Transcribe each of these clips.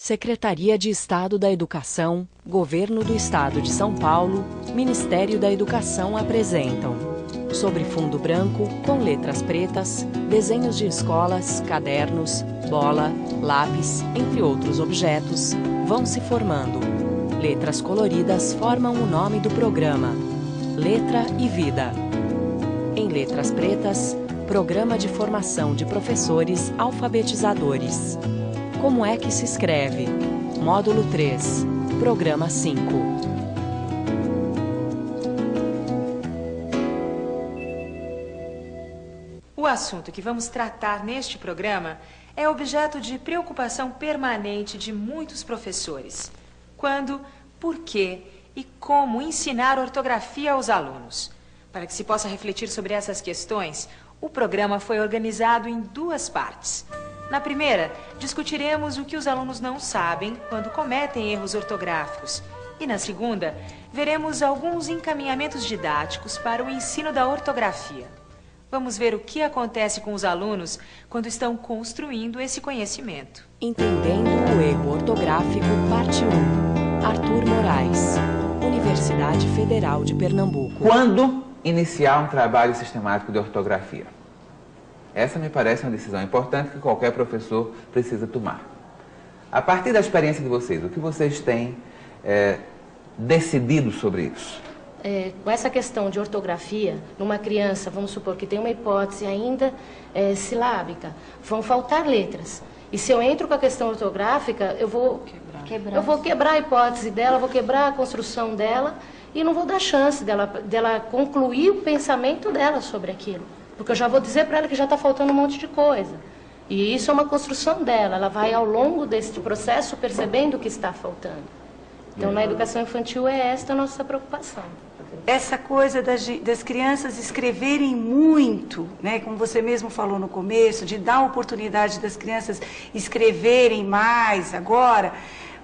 Secretaria de Estado da Educação, Governo do Estado de São Paulo, Ministério da Educação apresentam, sobre fundo branco, com letras pretas, desenhos de escolas, cadernos, bola, lápis, entre outros objetos, vão se formando. Letras coloridas formam o nome do programa, Letra e Vida. Em letras pretas, Programa de Formação de Professores Alfabetizadores. Como é que se escreve? Módulo 3, Programa 5. O assunto que vamos tratar neste programa é objeto de preocupação permanente de muitos professores. Quando, por que e como ensinar ortografia aos alunos? Para que se possa refletir sobre essas questões, o programa foi organizado em duas partes. Na primeira, discutiremos o que os alunos não sabem quando cometem erros ortográficos. E na segunda, veremos alguns encaminhamentos didáticos para o ensino da ortografia. Vamos ver o que acontece com os alunos quando estão construindo esse conhecimento. Entendendo o erro ortográfico, parte 1. Arthur Moraes, Universidade Federal de Pernambuco. Quando iniciar um trabalho sistemático de ortografia? Essa me parece uma decisão importante que qualquer professor precisa tomar. A partir da experiência de vocês, o que vocês têm decidido sobre isso? Com essa questão de ortografia, numa criança, vamos supor que tem uma hipótese ainda silábica, vão faltar letras. E se eu entro com a questão ortográfica, eu vou quebrar a hipótese dela, vou quebrar a construção dela e não vou dar chance dela concluir o pensamento dela sobre aquilo. Porque eu já vou dizer para ela que já está faltando um monte de coisa. E isso é uma construção dela. Ela vai, ao longo deste processo, percebendo o que está faltando. Então, na educação infantil, é esta a nossa preocupação. Essa coisa das crianças escreverem muito, né, como você mesmo falou no começo, de dar a oportunidade das crianças escreverem mais agora,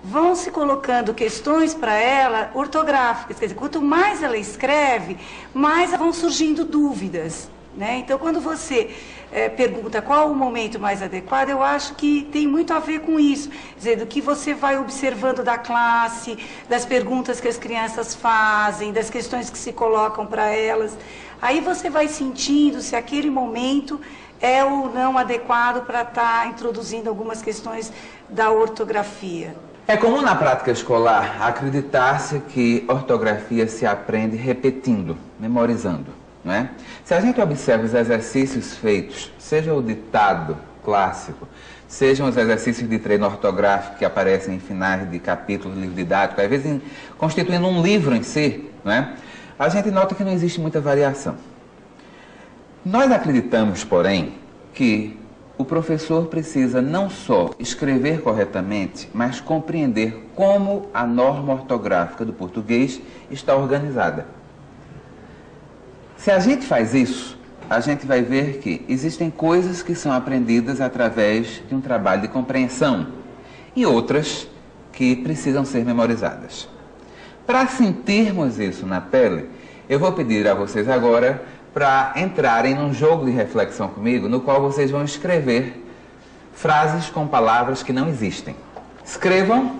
vão se colocando questões para ela ortográficas. Quer dizer, quanto mais ela escreve, mais vão surgindo dúvidas. Né? Então, quando você pergunta qual o momento mais adequado, eu acho que tem muito a ver com isso. Quer dizer, do que você vai observando da classe, das perguntas que as crianças fazem, das questões que se colocam para elas. Aí você vai sentindo se aquele momento é ou não adequado para estar introduzindo algumas questões da ortografia. É comum na prática escolar acreditar-se que ortografia se aprende repetindo, memorizando. Não é? Se a gente observa os exercícios feitos, seja o ditado clássico, sejam os exercícios de treino ortográfico que aparecem em finais de capítulos de livro didático, às vezes constituindo um livro em si, não é? A gente nota que não existe muita variação. Nós acreditamos, porém, que o professor precisa não só escrever corretamente, mas compreender como a norma ortográfica do português está organizada. Se a gente faz isso, a gente vai ver que existem coisas que são aprendidas através de um trabalho de compreensão e outras que precisam ser memorizadas. Para sentirmos isso na pele, eu vou pedir a vocês agora para entrarem num jogo de reflexão comigo, no qual vocês vão escrever frases com palavras que não existem. Escrevam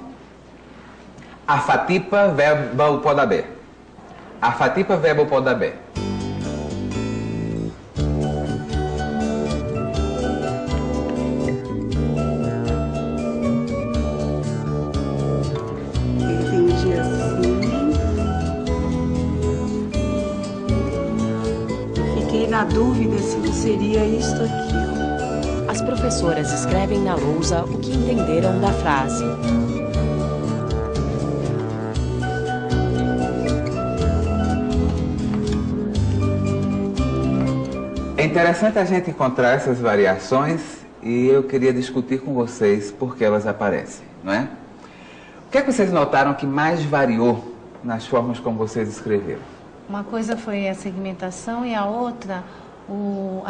afatipa verbo podaber. Afatipa verbo podaber. Na dúvida se não seria isto aqui. As professoras escrevem na lousa o que entenderam da frase. É interessante a gente encontrar essas variações e eu queria discutir com vocês por que elas aparecem, não é? O que é que vocês notaram que mais variou nas formas como vocês escreveram? Uma coisa foi a segmentação e a outra o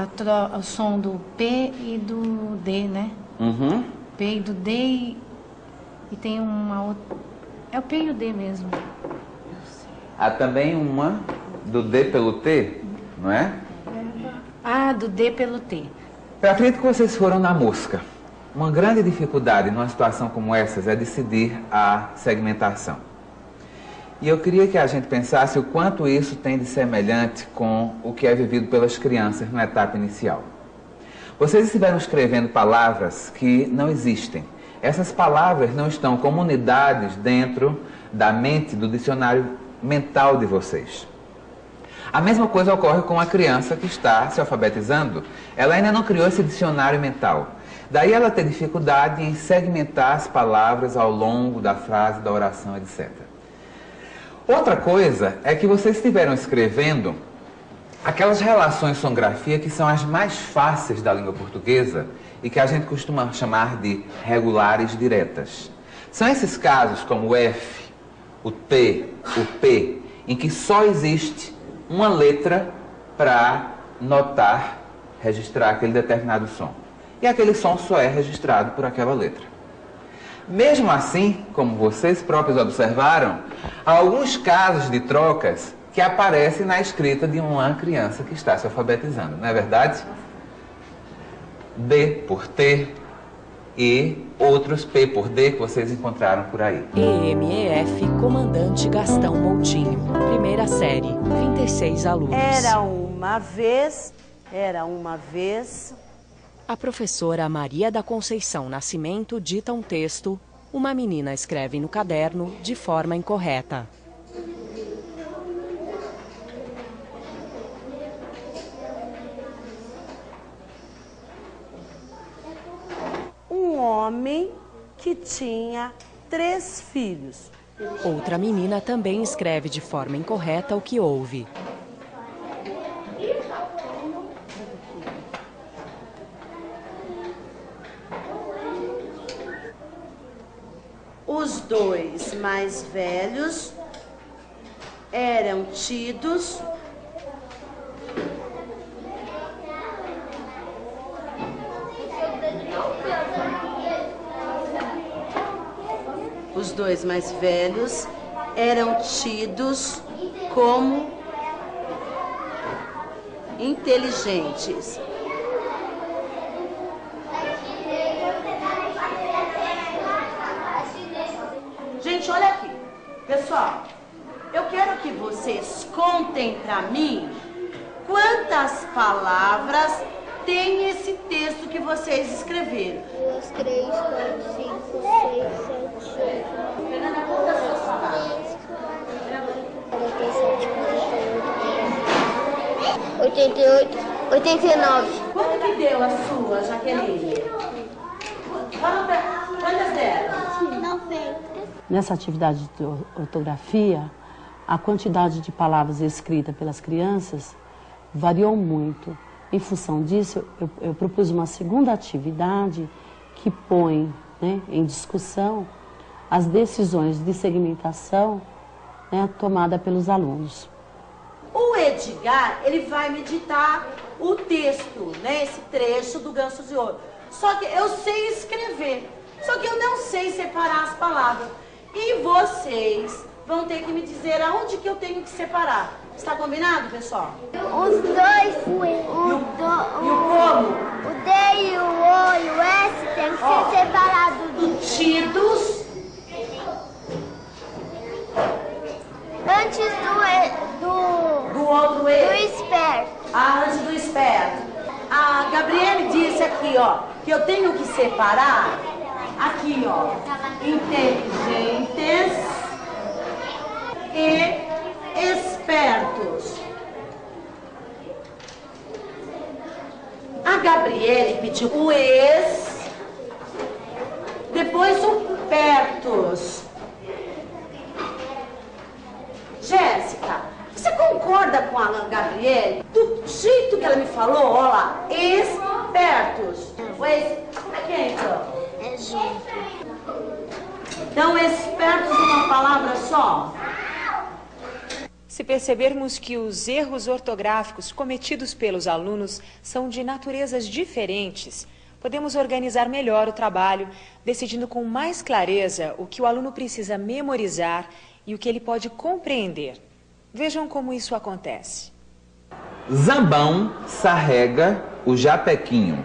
som do P e do D, né? Uhum. P e do D e tem uma outra... É o P e o D mesmo. Há também uma do D pelo T, não é? Ah, do D pelo T. Eu acredito que vocês foram na mosca. uma grande dificuldade numa situação como essa é decidir a segmentação. E eu queria que a gente pensasse o quanto isso tem de semelhante com o que é vivido pelas crianças na etapa inicial. Vocês estiveram escrevendo palavras que não existem. Essas palavras não estão como unidades dentro da mente, do dicionário mental de vocês. A mesma coisa ocorre com a criança que está se alfabetizando. Ela ainda não criou esse dicionário mental. Daí ela tem dificuldade em segmentar as palavras ao longo da frase, da oração, etc. Outra coisa é que vocês estiveram escrevendo aquelas relações sonografia que são as mais fáceis da língua portuguesa e que a gente costuma chamar de regulares diretas. São esses casos como o F, o T, o P, em que só existe uma letra para notar, registrar aquele determinado som. E aquele som só é registrado por aquela letra. Mesmo assim, como vocês próprios observaram, há alguns casos de trocas que aparecem na escrita de uma criança que está se alfabetizando, não é verdade? D por T e outros P por D que vocês encontraram por aí. EMEF, Comandante Gastão Moutinho, primeira série, 36 alunos. Era uma vez. A professora Maria da Conceição Nascimento dita um texto, uma menina escreve no caderno de forma incorreta. Um homem que tinha 3 filhos. Outra menina também escreve de forma incorreta o que ouve. Os 2 mais velhos eram tidos como inteligentes. Gente, olha aqui. Pessoal, eu quero que vocês contem pra mim quantas palavras tem esse texto que vocês escreveram. 2, 3, 4, 5, 6, 7, 8. Fernanda, conta as suas palavras. 47, 48, 89. Quanto que deu a sua, Jaqueline? Quantas deram? 90. Nessa atividade de ortografia, a quantidade de palavras escritas pelas crianças variou muito. Em função disso, eu propus uma segunda atividade que põe, né, em discussão as decisões de segmentação, né, tomada pelos alunos. O Edgar, ele vai me ditar o texto, né, esse trecho do Ganso de Ouro. Só que eu sei escrever, só que eu não sei separar as palavras. E vocês vão ter que me dizer aonde que eu tenho que separar. Está combinado, pessoal? Os dois, E o como? o D e o O e o S tem que ser separados do Tidos. antes Do outro E. do esperto. Antes do esperto. A Gabriele disse aqui, ó, que eu tenho que separar aqui, ó, inteligentes e espertos. A Gabriele pediu o ex, depois o pertos. Jéssica, você concorda com a Gabriele? Do jeito que ela me falou, ó lá, espertos. O ex, quem então? É junto. Então, espertos uma palavra só? Se percebermos que os erros ortográficos cometidos pelos alunos são de naturezas diferentes, podemos organizar melhor o trabalho, decidindo com mais clareza o que o aluno precisa memorizar e o que ele pode compreender. Vejam como isso acontece. Zambão sarrega o japequinho.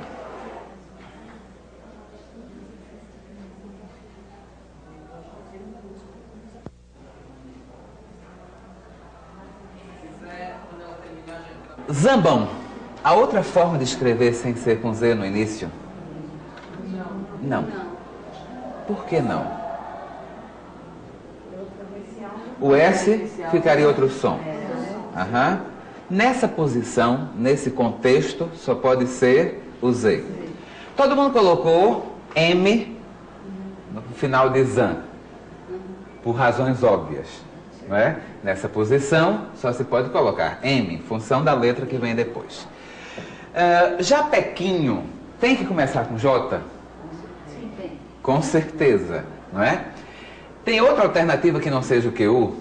Zambão. Há outra forma de escrever sem ser com Z no início? Não. Por que não? O S ficaria outro som. Aham. Nessa posição, nesse contexto, só pode ser o Z. Todo mundo colocou M no final de Zan, por razões óbvias. Não é? Nessa posição, só se pode colocar M, em função da letra que vem depois. Japequinho, tem que começar com J? Sim, tem. Com certeza, não é? Tem outra alternativa que não seja o que U?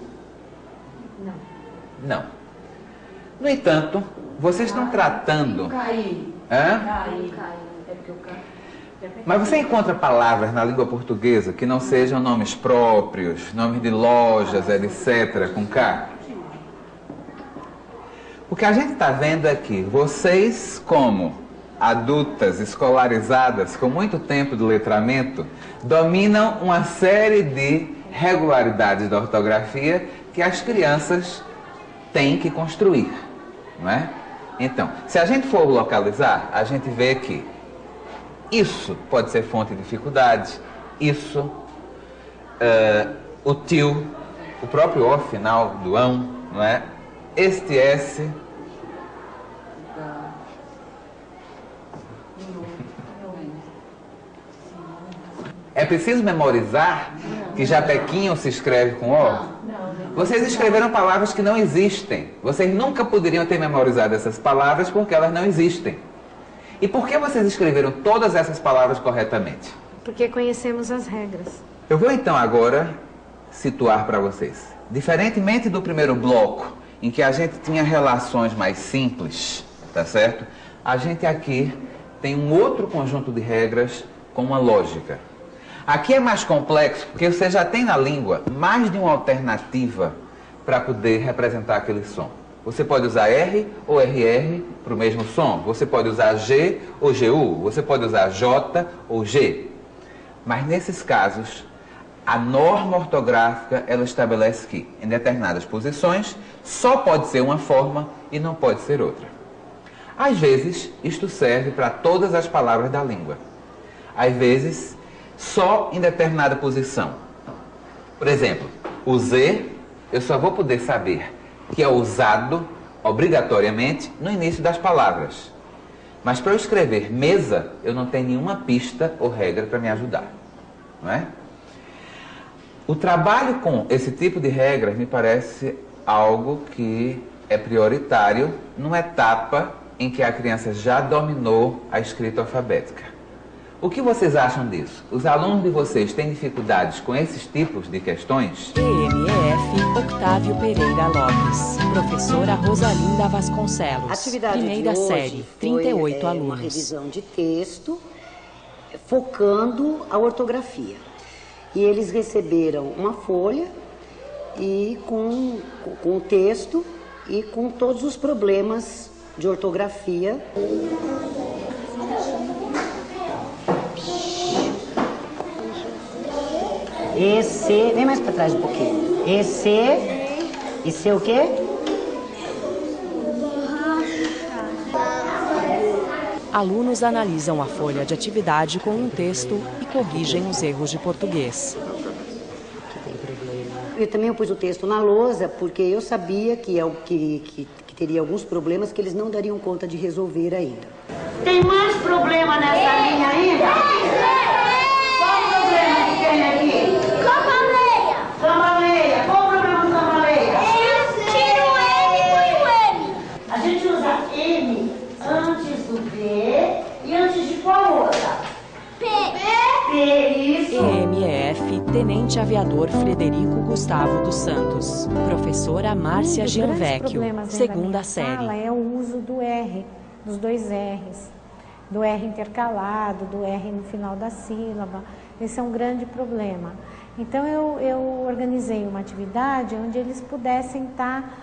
Não. Não. No entanto, vocês estão tratando... Caí. Hã? Caí. É porque eu caí. Mas você encontra palavras na língua portuguesa que não sejam nomes próprios, nomes de lojas, etc., com K? O que a gente está vendo é que vocês, como adultas escolarizadas com muito tempo de letramento, dominam uma série de regularidades da ortografia que as crianças têm que construir, não é? Então, se a gente for localizar, a gente vê que isso pode ser fonte de dificuldade, isso, o tio, o próprio O final do ão, não é? Este S. É preciso memorizar que japequinho se escreve com O? Vocês escreveram palavras que não existem. Vocês nunca poderiam ter memorizado essas palavras porque elas não existem. E por que vocês escreveram todas essas palavras corretamente? Porque conhecemos as regras. Eu vou então agora situar para vocês. Diferentemente do primeiro bloco, em que a gente tinha relações mais simples, tá certo? A gente aqui tem um outro conjunto de regras com uma lógica. Aqui é mais complexo porque você já tem na língua mais de uma alternativa para poder representar aquele som. Você pode usar R ou RR para o mesmo som. Você pode usar G ou GU. Você pode usar J ou G. Mas nesses casos, a norma ortográfica ela estabelece que, em determinadas posições, só pode ser uma forma e não pode ser outra. Às vezes, isto serve para todas as palavras da língua. Às vezes, só em determinada posição. Por exemplo, o Z, eu só vou poder saber que é usado obrigatoriamente no início das palavras. Mas para eu escrever mesa, eu não tenho nenhuma pista ou regra para me ajudar. Não é? O trabalho com esse tipo de regras me parece algo que é prioritário numa etapa em que a criança já dominou a escrita alfabética. O que vocês acham disso? Os alunos de vocês têm dificuldades com esses tipos de questões? EMEF Octávio Pereira Lopes. Professora Rosalinda Vasconcelos. Atividade Primeira de hoje série, foi, 38 alunos. Uma revisão de texto, focando a ortografia. E eles receberam uma folha e com o texto e com todos os problemas de ortografia. Esse, vem mais para trás um pouquinho. Esse o quê? Alunos analisam a folha de atividade com um texto e corrigem os erros de português. Eu também pus o texto na lousa porque eu sabia que teria alguns problemas que eles não dariam conta de resolver ainda. Tem mais problema nessa linha ainda? Qual o problema que tem aqui? Cambaleia. Qual o problema do cambaleia? Tira o M e põe o M. A gente usa M antes do B e antes de qual outra? P. Isso. EMEF Tenente Aviador Frederico Gustavo dos Santos. Professora Márcia Gianvecchio. Segunda série. É o uso do R, dos dois R's. Do R intercalado, do R no final da sílaba. Esse é um grande problema. Então, eu organizei uma atividade onde eles pudessem estar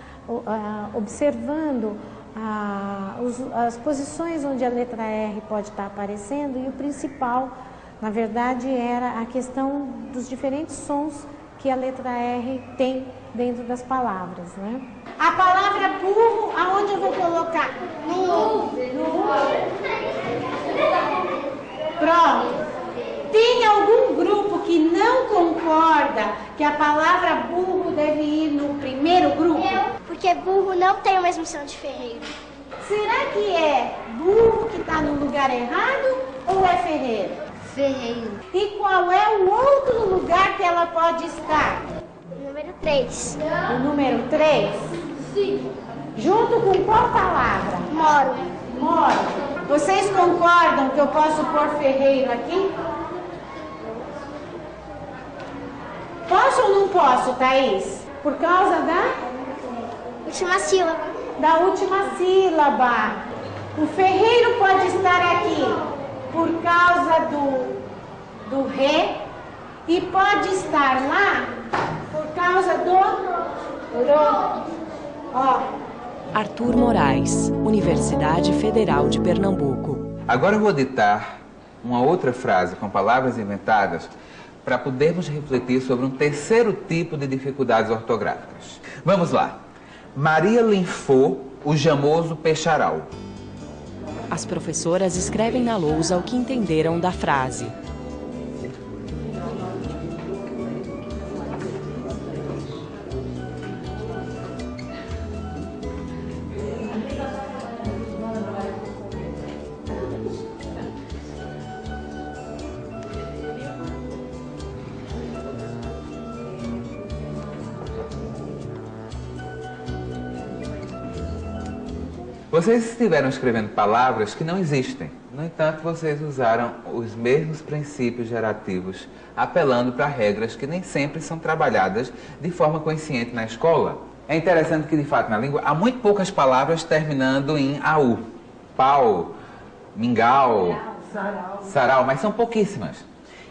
observando as posições onde a letra R pode estar aparecendo e o principal, na verdade, era a questão dos diferentes sons que a letra R tem dentro das palavras, né? A palavra burro, aonde eu vou colocar? No. Pronto. Tem algum grupo que não concorda que a palavra burro deve ir no primeiro grupo? Porque burro não tem o mesmo som de ferreiro. Será que é burro que está no lugar errado ou é ferreiro? Ferreiro. E qual é o outro lugar que ela pode estar? Número 3. O número 3? Sim. Junto com qual palavra? Moro. Moro. Vocês concordam que eu posso pôr ferreiro aqui? Posso ou não posso, Thaís? Por causa da? Última sílaba. Da última sílaba. O ferreiro pode estar aqui por causa do ré e pode estar lá por causa do ro. Ó. Arthur Moraes, Universidade Federal de Pernambuco. Agora eu vou ditar uma outra frase com palavras inventadas para podermos refletir sobre um terceiro tipo de dificuldades ortográficas. Vamos lá. Maria linfou o jamoso peixaral. As professoras escrevem na lousa o que entenderam da frase. Vocês estiveram escrevendo palavras que não existem. No entanto, vocês usaram os mesmos princípios gerativos, apelando para regras que nem sempre são trabalhadas de forma consciente na escola. É interessante que, de fato, na língua, há muito poucas palavras terminando em AU. Pau, mingau, sarau, mas são pouquíssimas.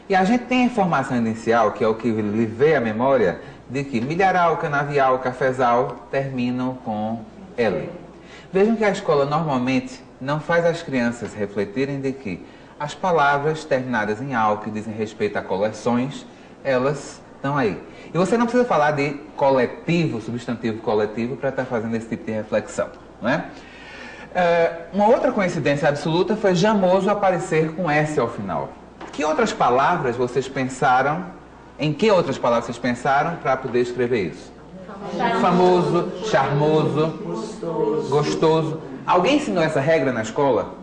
E a gente tem a informação inicial, que é o que lhe veio à memória, de que milharal, canavial, cafezal terminam com L. Vejam que a escola normalmente não faz as crianças refletirem de que as palavras terminadas em al, que dizem respeito a coleções, elas estão aí. E você não precisa falar de coletivo, substantivo coletivo, para estar fazendo esse tipo de reflexão, não é? Uma outra coincidência absoluta foi jamoso aparecer com S ao final. Que outras palavras vocês pensaram, em que outras palavras vocês pensaram para poder escrever isso? Famoso, charmoso, gostoso. Alguém ensinou essa regra na escola?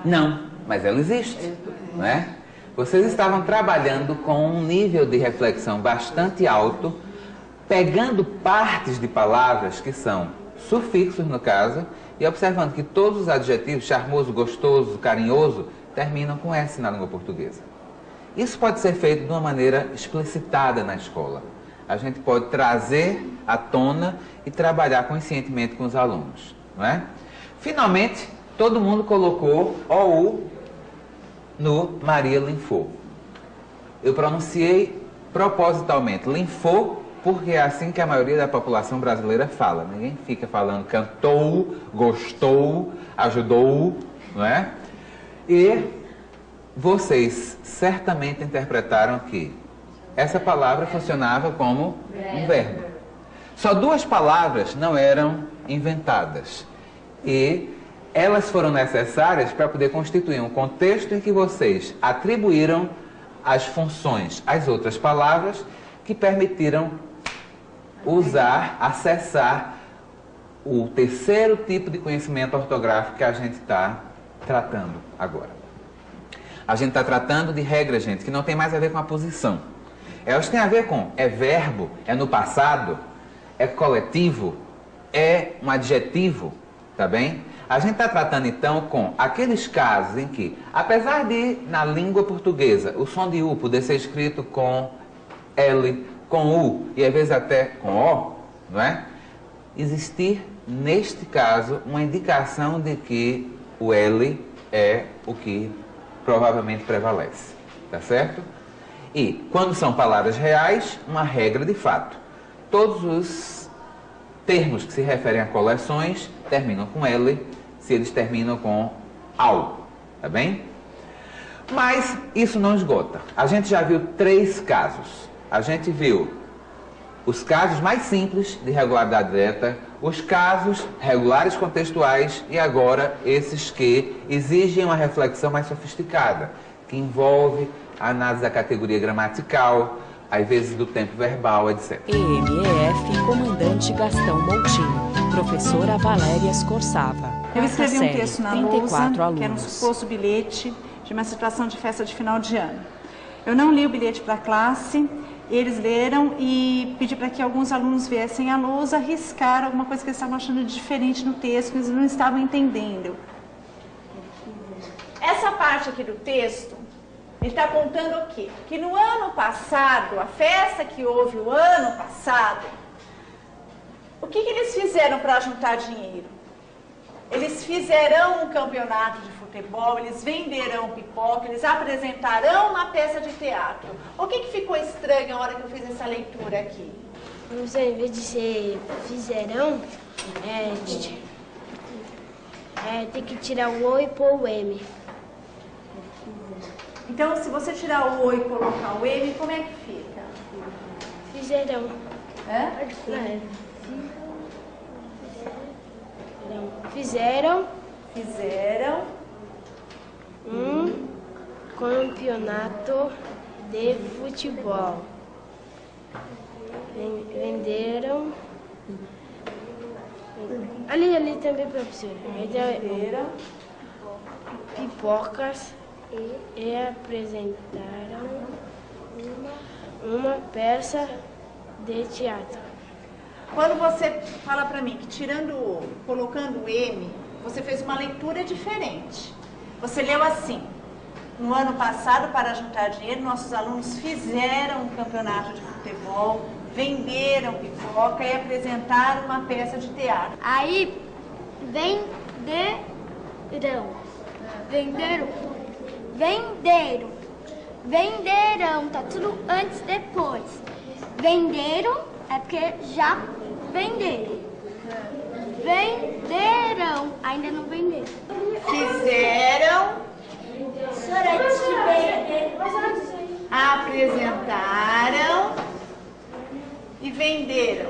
Não, mas ela existe, não é? Vocês estavam trabalhando com um nível de reflexão bastante alto, pegando partes de palavras que são sufixos, no caso, e observando que todos os adjetivos, charmoso, gostoso, carinhoso, terminam com S na língua portuguesa. Isso pode ser feito de uma maneira explicitada na escola. A gente pode trazer à tona e trabalhar conscientemente com os alunos, não é? Finalmente, todo mundo colocou OU no Maria linfou. Eu pronunciei propositalmente linfou, porque é assim que a maioria da população brasileira fala. Ninguém fica falando cantou, gostou, ajudou, não é? E vocês certamente interpretaram que essa palavra funcionava como um verbo. Só duas palavras não eram inventadas. E elas foram necessárias para poder constituir um contexto em que vocês atribuíram as funções às outras palavras que permitiram usar, acessar o terceiro tipo de conhecimento ortográfico que a gente está tratando agora. A gente está tratando de regras, gente, que não tem mais a ver com a posição. Elas têm a ver com é verbo, é no passado, é coletivo, é um adjetivo, tá bem? A gente está tratando então com aqueles casos em que, apesar de na língua portuguesa o som de U poder ser escrito com L, com U e às vezes até com O, não é? Existir neste caso uma indicação de que o L é o que provavelmente prevalece, tá certo? E, quando são palavras reais, uma regra de fato. Todos os termos que se referem a coleções terminam com L, se eles terminam com AU, tá bem? Mas isso não esgota. A gente já viu 3 casos. a gente viu os casos mais simples de regularidade direta, os casos regulares contextuais e agora esses que exigem uma reflexão mais sofisticada, que envolve a análise da categoria gramatical, às vezes do tempo verbal, etc. EMEF, comandante Gastão Moutinho, professora Valéria Scorsava. Eu escrevi um texto na lousa, alunos. que era um suposto bilhete de uma situação de festa de final de ano. Eu não li o bilhete para a classe, eles leram e pedi para que alguns alunos viessem à lousa riscar alguma coisa que eles estavam achando de diferente no texto, que eles não estavam entendendo. Essa parte aqui do texto, ele está contando o quê? Que no ano passado, a festa que houve o ano passado, o que eles fizeram para juntar dinheiro? Eles fizerão um campeonato de futebol, eles venderão pipoca, eles apresentarão uma peça de teatro. O que ficou estranho na hora que eu fiz essa leitura aqui? Em vez de ser fizerão, tem que tirar o O e pôr o M. Então, se você tirar o O e colocar o M, como é que fica? Fizerão. Fizeram um campeonato de futebol. Venderam. Ali também, professor. Venderam pipocas e apresentaram uma peça de teatro. Quando você fala para mim que tirando o O, colocando o M, você fez uma leitura diferente. Você leu assim: no ano passado, para juntar dinheiro, nossos alunos fizeram um campeonato de futebol, venderam pipoca e apresentaram uma peça de teatro. Aí, venderam, tá tudo antes, depois. Venderam, é porque já venderam. Venderam, ainda não venderam. Fizeram, apresentaram e venderam.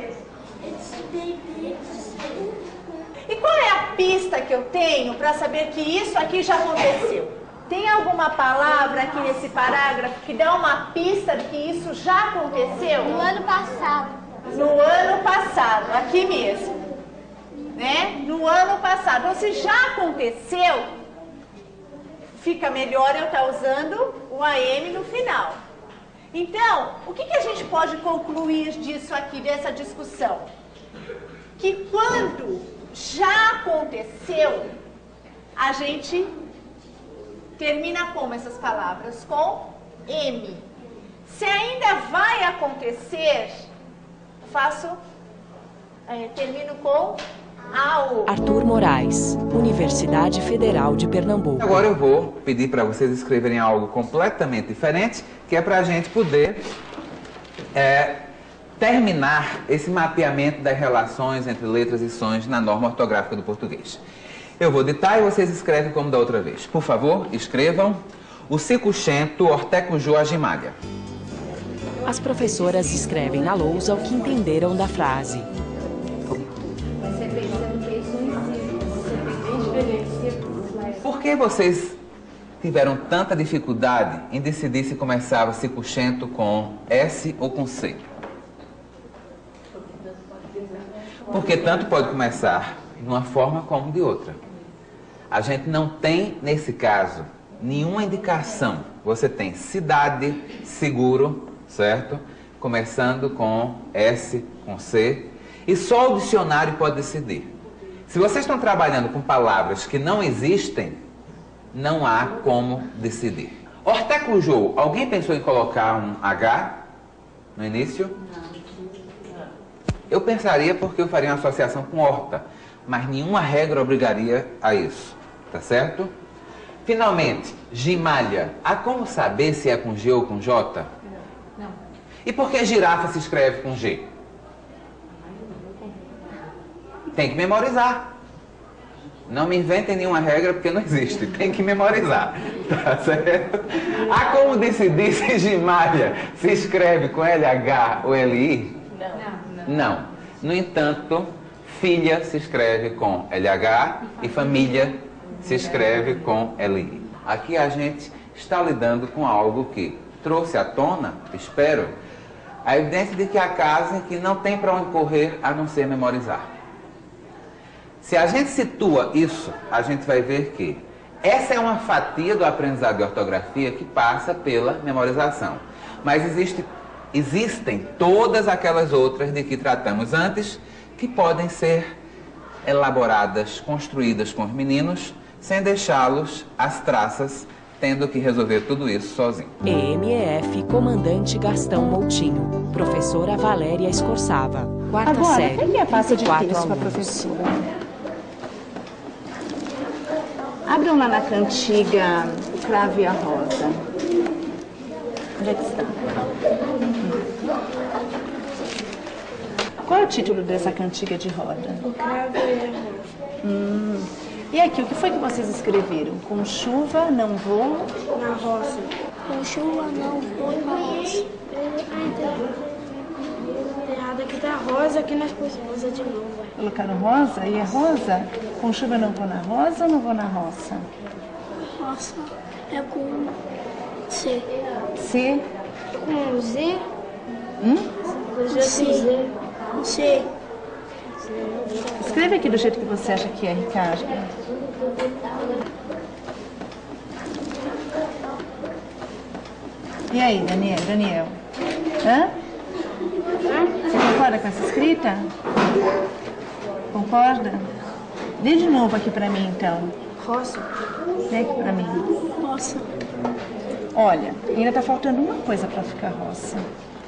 E qual é a pista que eu tenho para saber que isso aqui já aconteceu? Tem alguma palavra aqui nesse parágrafo que dá uma pista de que isso já aconteceu? No ano passado. No ano passado, aqui mesmo. Né? No ano passado. Então, se já aconteceu, fica melhor eu estar usando o AM no final. Então, o que a gente pode concluir disso aqui, dessa discussão? Que quando já aconteceu, a gente termina como essas palavras? Com M. Se ainda vai acontecer, termino com AO. Arthur Moraes, Universidade Federal de Pernambuco. Agora eu vou pedir para vocês escreverem algo completamente diferente, que é para a gente poder terminar esse mapeamento das relações entre letras e sons na norma ortográfica do português. Eu vou ditar e vocês escrevem como da outra vez. Por favor, escrevam o cicuchento ortecujo agimalha. As professoras escrevem na lousa o que entenderam da frase. Por que vocês tiveram tanta dificuldade em decidir se começava cicuchento com S ou com C? Porque tanto pode começar de uma forma como de outra. A gente não tem, nesse caso, nenhuma indicação. Você tem cidade, seguro, certo? Começando com S, com C. E só o dicionário pode decidir. Se vocês estão trabalhando com palavras que não existem, não há como decidir. Ortecujo, alguém pensou em colocar um H no início? Eu pensaria porque eu faria uma associação com horta, mas nenhuma regra obrigaria a isso, tá certo? Finalmente, gimalha. Há como saber se é com G ou com J? Não. E por que girafa se escreve com G? Tem que memorizar. Não me inventem nenhuma regra, porque não existe. Tem que memorizar, tá certo? Ah, como decidir se Gimália se escreve com LH ou LI? Não. No entanto, filha se escreve com LH e família se escreve com LI. Aqui a gente está lidando com algo que trouxe à tona, espero, a evidência de que há casos em que não tem para onde correr a não ser memorizar. Se a gente situa isso, a gente vai ver que essa é uma fatia do aprendizado de ortografia que passa pela memorização. Mas existem todas aquelas outras de que tratamos antes, que podem ser elaboradas, construídas com os meninos, sem deixá-los às traças, tendo que resolver tudo isso sozinho. EMEF Comandante Gastão Moutinho, professora Valéria Escorçava, quarta Agora, série, pegue a pasta de 24 texto para a alunos. professora. Abram lá na cantiga o Cravo e a Rosa. Onde é que está? Qual é o título dessa cantiga de roda? O Cravo e a Rosa. E aqui, o que foi que vocês escreveram? Com chuva não vou... Na roça. Com chuva não vou na roça. Errado aqui tá rosa, aqui nós pôs rosa de novo. Colocaram rosa? E é rosa? Com chuva não vou na rosa ou não vou na roça? Roça é com C. C? Com Z? Com C. Com C. Escreve aqui do jeito que você acha que é, Ricardo. E aí, Daniel? Hã? Você concorda com essa escrita? Concorda? Lê de novo aqui pra mim, então. Roça. Lê aqui pra mim. Roça. Olha, ainda tá faltando uma coisa pra ficar roça.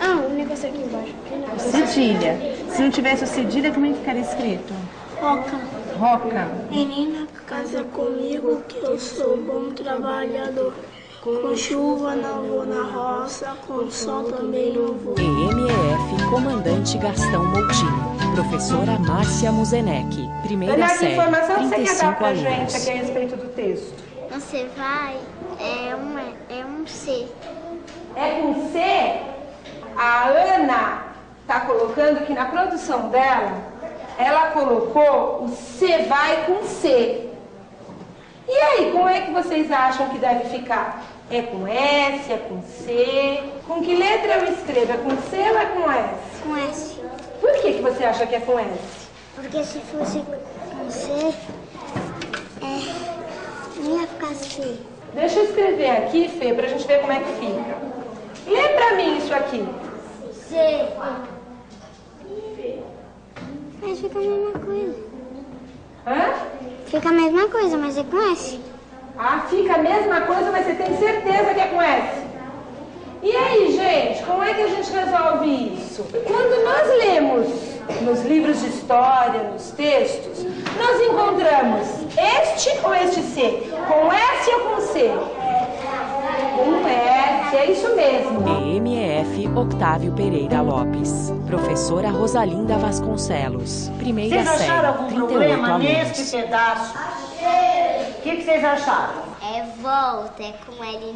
Ah, o negócio aqui embaixo. Cedilha. Se não tivesse o cedilha, como é que ficaria escrito? Roca. Roca. Menina, casa comigo que eu sou bom trabalhador. Com chuva não vou na roça, com sol também não vou. EMEF Comandante Gastão Moutinho, professora Márcia Muzeneck, primeira Daniel, que série, informação você quer dar 35 pra gente alunos. aqui a respeito do texto? Você vai, é um C. É com C? A Ana está colocando que na produção dela, ela colocou o C vai com C. E aí, como é que vocês acham que deve ficar? É com S, é com C? Com que letra eu escrevo? É com C ou é com S? Com S. Por que você acha que é com S? Porque se fosse com C, não ia ficar C. Deixa eu escrever aqui, Fê, pra gente ver como é que fica. Lê pra mim isso aqui. C. Mas fica a mesma coisa. Hã? Fica a mesma coisa, mas é com S. Ah, fica a mesma coisa, mas você tem certeza que é com S? E aí, gente, como é que a gente resolve isso? Quando nós lemos nos livros de história, nos textos, nós encontramos este ou este C? Com S ou com C? Com S, é isso mesmo. EMEF Octávio Pereira Lopes, professora Rosalinda Vasconcelos, primeira Vocês acharam série, algum 38 problema alunos. neste pedaço? O que vocês acharam? É volta, é com L